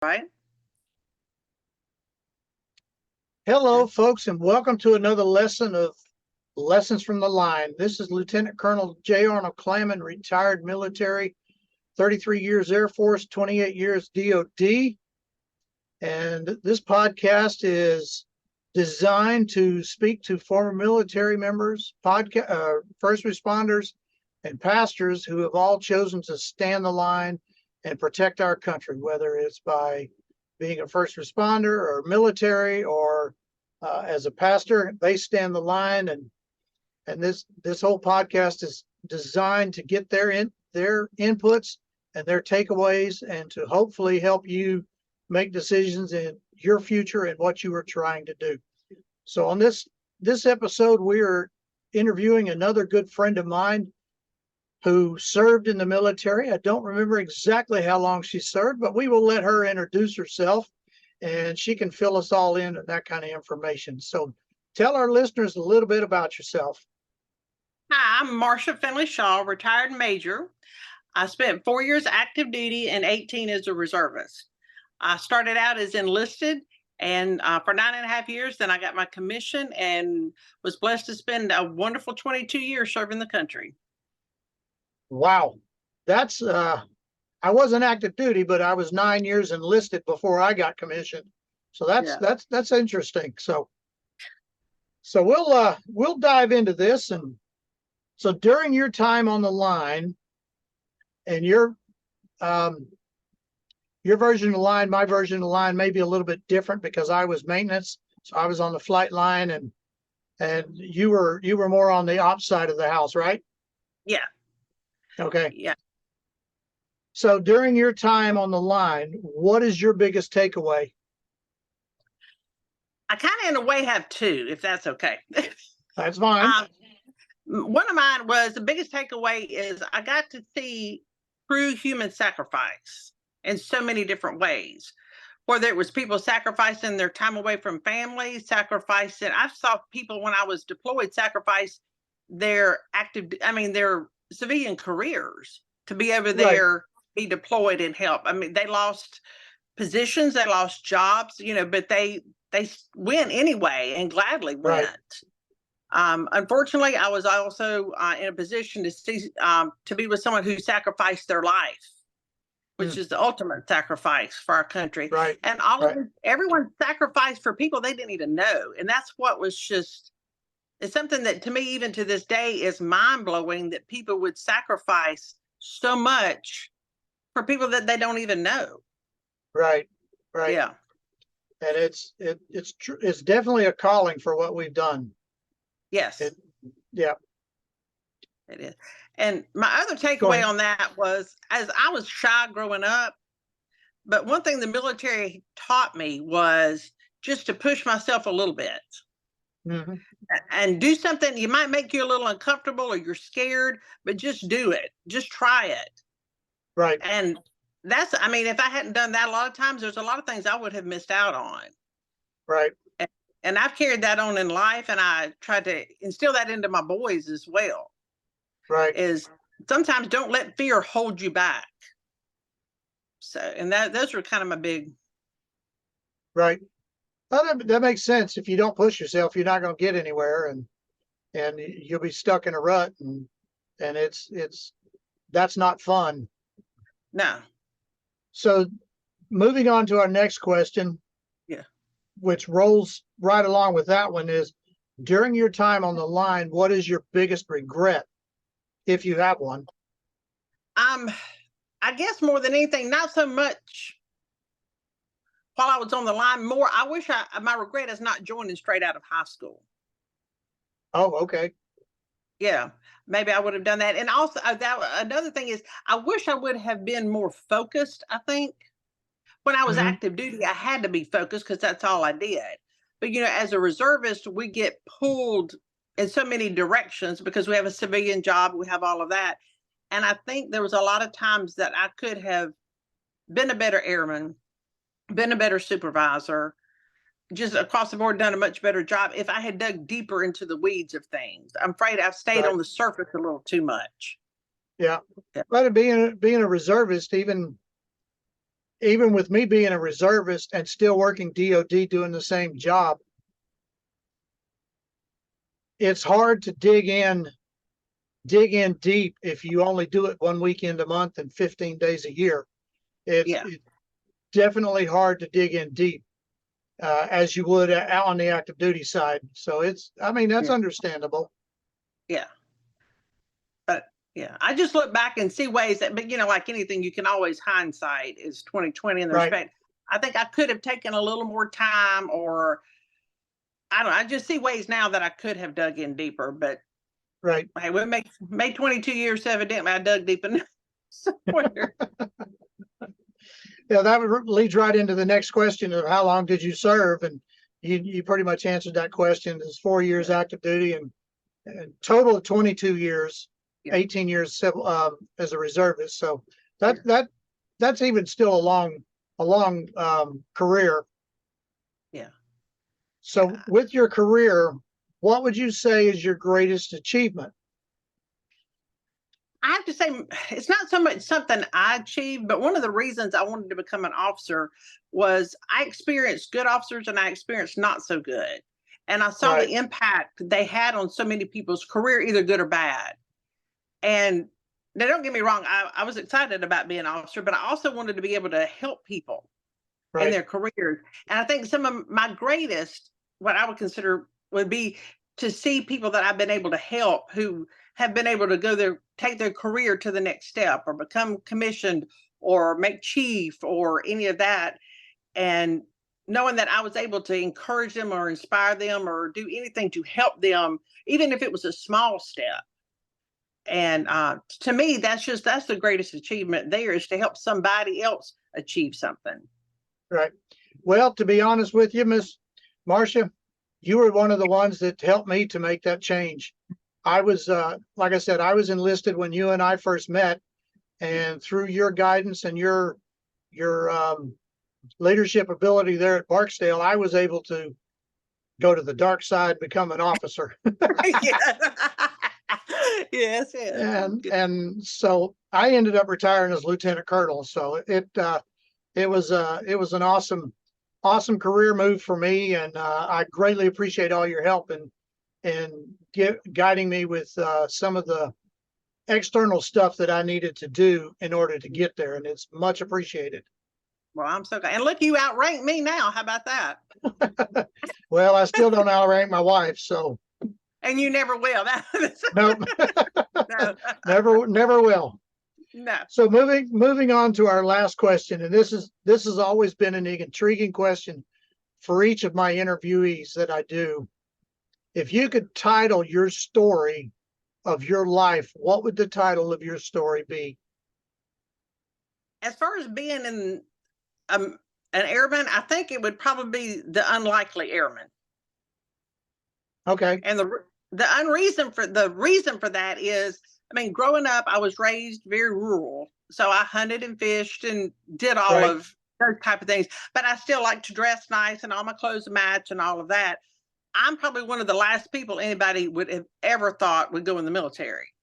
Right? Hello, folks, and welcome to another lesson of Lessons from the Line. This is Lieutenant Colonel J. Arnold Clamon, retired military, 33 years Air Force, 28 years DOD. And this podcast is designed to speak to former military members, first responders, and pastors who have all chosen to stand the line and protect our country, whether it's by being a first responder or military or as a pastor. They stand the line, and this whole podcast is designed to get their inputs and their takeaways, and to hopefully help you make decisions in your future and what you are trying to do. So on this episode, we are interviewing another good friend of mine who served in the military. I don't remember exactly how long she served, but we will let her introduce herself, and she can fill us all in on that kind of information. So tell our listeners a little bit about yourself. Hi, I'm Marcia Findley-Shaw, retired major. I spent 4 years active duty and 18 as a reservist. I started out as enlisted, and for 9.5 years, then I got my commission and was blessed to spend a wonderful 22 years serving the country. Wow. That's I wasn't active duty, but I was 9 years enlisted before I got commissioned. So that's interesting. So we'll dive into this. And so during your time on the line, and your version of the line, my version of the line may be a little bit different because I was maintenance. So I was on the flight line, and you were more on the ops side of the house, right? Yeah. Okay. Yeah. So during your time on the line, what is your biggest takeaway? I kind of, in a way, have two, if that's okay. That's fine. One of mine was, the biggest takeaway is I got to see true human sacrifice in so many different ways. Whether it was people sacrificing their time away from family, I saw people when I was deployed sacrifice their civilian careers to be over there, right, be deployed and help. I mean, they lost positions, they lost jobs, but they went anyway and gladly went. Right. Unfortunately, I was also in a position to see to be with someone who sacrificed their life, which is the ultimate sacrifice for our country. Right. And everyone sacrificed for people they didn't even know. And that's what was it's something that, to me, even to this day, is mind-blowing, that people would sacrifice so much for people that they don't even know. Right. Yeah. And it's definitely a calling for what we've done. Yes. Yeah. It is. And my other takeaway on that was, as I was shy growing up, but one thing the military taught me was just to push myself a little bit. Mm-hmm. And do something. You might make you a little uncomfortable or you're scared, but just do it. Just try it. Right. And if I hadn't done that, a lot of times there's a lot of things I would have missed out on. Right. And I've carried that on in life, and I tried to instill that into my boys as well. Right. Is sometimes don't let fear hold you back. So, and those are kind of my big. Right. Well, that makes sense. If you don't push yourself, you're not going to get anywhere, and you'll be stuck in a rut, and that's not fun. No. So moving on to our next question. Yeah. Which rolls right along with that one, is, during your time on the line, what is your biggest regret, if you have one? I guess more than anything, not so much while I was on the line. More, I wish my regret is not joining straight out of high school. Oh, okay. Yeah, maybe I would have done that. And also, another thing is, I wish I would have been more focused. I think when I was active duty, I had to be focused because that's all I did. But, as a reservist, we get pulled in so many directions because we have a civilian job, we have all of that. And I think there was a lot of times that I could have been a better airman, been a better supervisor, just across the board done a much better job if I had dug deeper into the weeds of things. I'm afraid I've stayed on the surface a little too much. Yeah. But being a reservist, even even with me being a reservist and still working DOD doing the same job, it's hard to dig in deep if you only do it one weekend a month and 15 days a year. It's definitely hard to dig in deep as you would on the active duty side. So I mean, that's understandable. Yeah. But yeah, I just look back and see ways that, but like anything, you can always hindsight is 2020 in the respect. I think I could have taken a little more time, or I don't know. I just see ways now that I could have dug in deeper, but hey, we made 22 years, so evidently I dug deep enough somewhere. Yeah, that leads right into the next question of how long did you serve? And you pretty much answered that question. It's 4 years active duty and total of 22 years, 18 years as a reservist. So that's even still a long career. Yeah. So with your career, what would you say is your greatest achievement? I have to say, it's not so much something I achieved, but one of the reasons I wanted to become an officer was I experienced good officers and I experienced not so good. And I saw the impact they had on so many people's career, either good or bad. And now, don't get me wrong, I was excited about being an officer, but I also wanted to be able to help people in their careers. And I think some of my greatest, what I would consider, would be to see people that I've been able to help who have been able to take their career to the next step, or become commissioned, or make chief, or any of that. And knowing that I was able to encourage them or inspire them or do anything to help them, even if it was a small step. And to me, that's the greatest achievement there, is to help somebody else achieve something. Right. Well, to be honest with you, Miss Marcia, you were one of the ones that helped me to make that change. I was, like I said, I was enlisted when you and I first met, and through your guidance and your leadership ability there at Barksdale, I was able to go to the dark side, become an officer. Yes. And so I ended up retiring as lieutenant colonel. So it was an awesome career move for me, and I greatly appreciate all your help and guiding me with some of the external stuff that I needed to do in order to get there, and it's much appreciated. Well, I'm so glad. And look, you outrank me now. How about that? Well, I still don't outrank my wife, so. And you never will. Nope. No. Never will. No. So moving on to our last question, and this has always been an intriguing question for each of my interviewees that I do. If you could title your story of your life, what would the title of your story be? As far as being in an airman, I think it would probably be The Unlikely Airman. Okay. And the reason for that is, I mean, growing up, I was raised very rural, so I hunted and fished and did all of those type of things. But I still like to dress nice and all my clothes match and all of that. I'm probably one of the last people anybody would have ever thought would go in the military.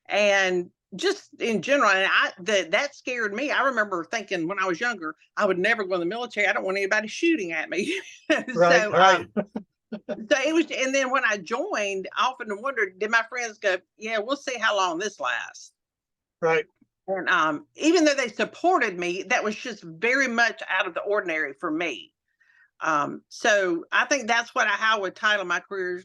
And just in general, and that scared me. I remember thinking when I was younger, I would never go in the military. I don't want anybody shooting at me. Right. So it was, and then when I joined, I often wondered, did my friends go, yeah, we'll see how long this lasts. Right. And even though they supported me, that was just very much out of the ordinary for me. So I think that's how I would title my career,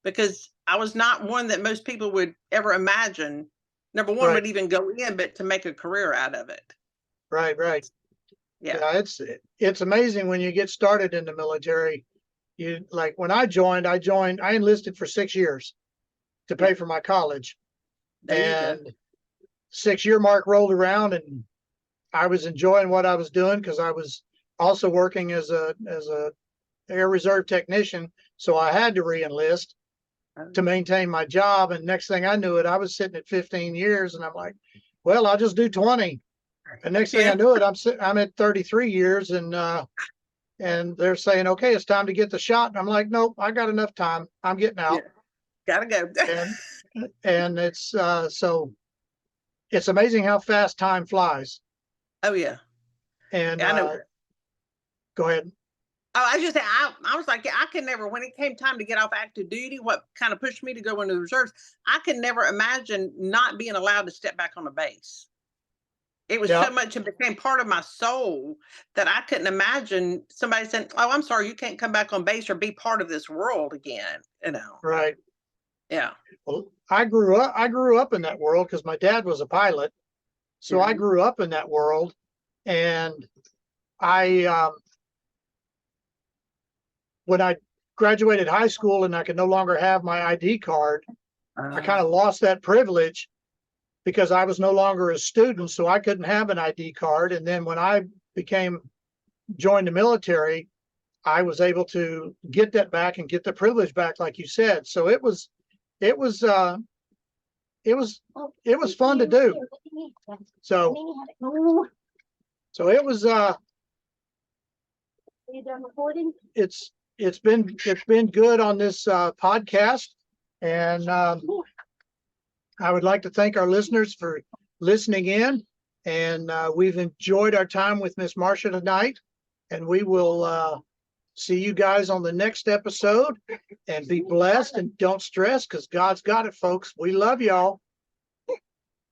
because I was not one that most people would ever imagine. Number one, would even go in, but to make a career out of it. Right. Yeah, it's amazing when you get started in the military. You, like when I enlisted for 6 years to pay for my college. And 6-year mark rolled around, and I was enjoying what I was doing because I was also working as a air reserve technician. So I had to re-enlist to maintain my job. And next thing I knew it, I was sitting at 15 years, and I'm like, well, I'll just do 20. And next thing I knew it, I'm at 33 years, and they're saying, okay, it's time to get the shot. And I'm like, nope, I got enough time. I'm getting out. Gotta go. and it's so it's amazing how fast time flies. Oh yeah. And I know. go ahead. Oh, I just I was like, I could never, when it came time to get off active duty, what kind of pushed me to go into the reserves, I could never imagine not being allowed to step back on a base. It was Yeah. so much, it became part of my soul that I couldn't imagine somebody saying, "Oh, I'm sorry, you can't come back on base or be part of this world again." You know. Right. Yeah. Well, I grew up in that world because my dad was a pilot. So I grew up in that world, and I when I graduated high school and I could no longer have my ID card, I kind of lost that privilege because I was no longer a student, so I couldn't have an ID card. And then when I joined the military, I was able to get that back and get the privilege back, like you said. So it was it was fun to do. So it was Are you done recording? it's been good on this podcast, and I would like to thank our listeners for listening in, and we've enjoyed our time with Miss Marcia tonight, and we will see you guys on the next episode, and be blessed and don't stress because God's got it, folks. We love y'all.